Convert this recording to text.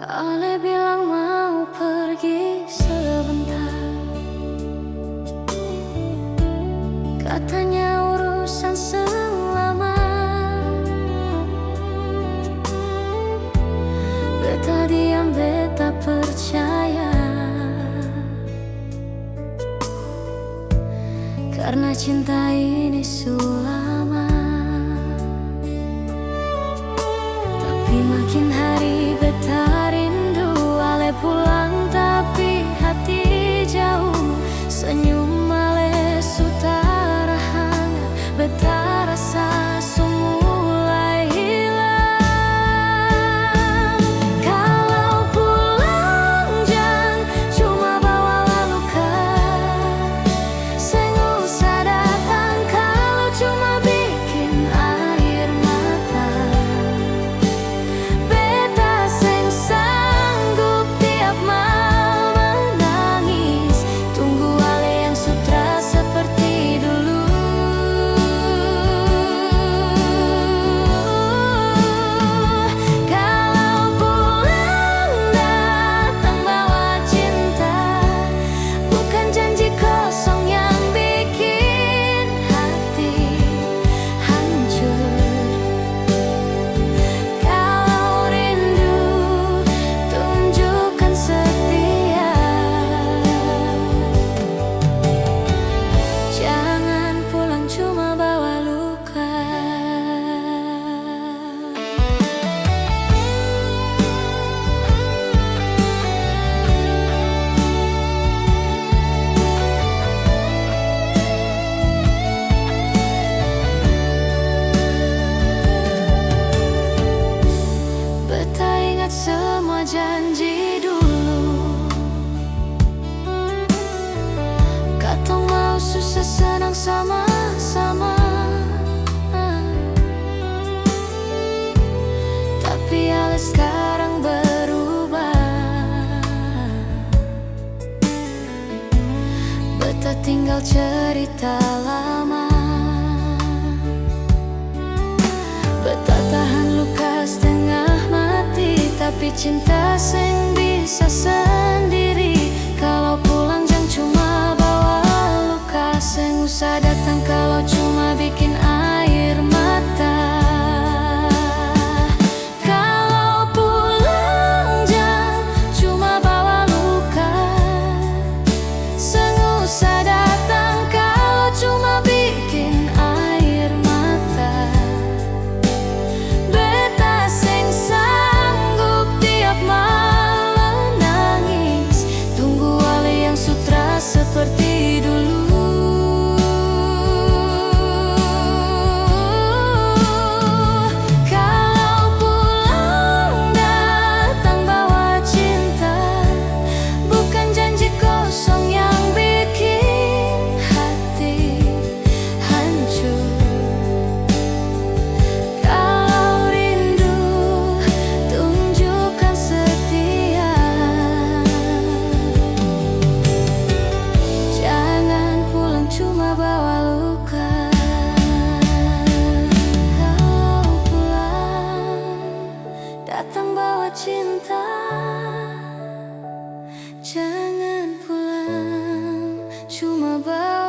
Ale bilang mau pergi sebentar, katanya urusan selama. Beta diam, beta percaya, karena cinta ini sulama. Tapi makin hari beta rindu, ale pulang tapi hati jauh. Senyum ale sutara hangat, beta rasa mulai hilang. Kalau pulang jangan cuma bawa luka, seng usah datang kalau cuma bikin air mata. Beta seng sanggup tiap malam menangis, tunggu ale yang sutra seperti dulu. Kalau pulang datang bawa cinta, bukan janji kosong yang bikin hati hancur. Kalau rindu tunjukkan setia, jangan pulang cuma bawa luka. Beta ingat semua janji dulu, katong mau susah senang sama-sama. Tapi ale sekarang berubah, beta tinggal cerita lama. Beta tahan luka setengah mati, tapi cinta seng bisa sendiri. Kalau pulang jangan cuma bawa luka, seng usah datang kalau cuma bikin air mata. Kalau pulang jangan cuma bawa luka, seng usah datang kalau cuma bikin air mata. Beta seng sanggup tiap malam nangis, tunggu ale yang sutra seperti dulu. Kalau pulang datang bawa cinta, bukan janji kosong yang bikin hati hancur. Kalau rindu tunjukkan setia, jangan pulang cuma bawa luka. Kalau pulang datang bawa cinta, jangan pulang cuma bawa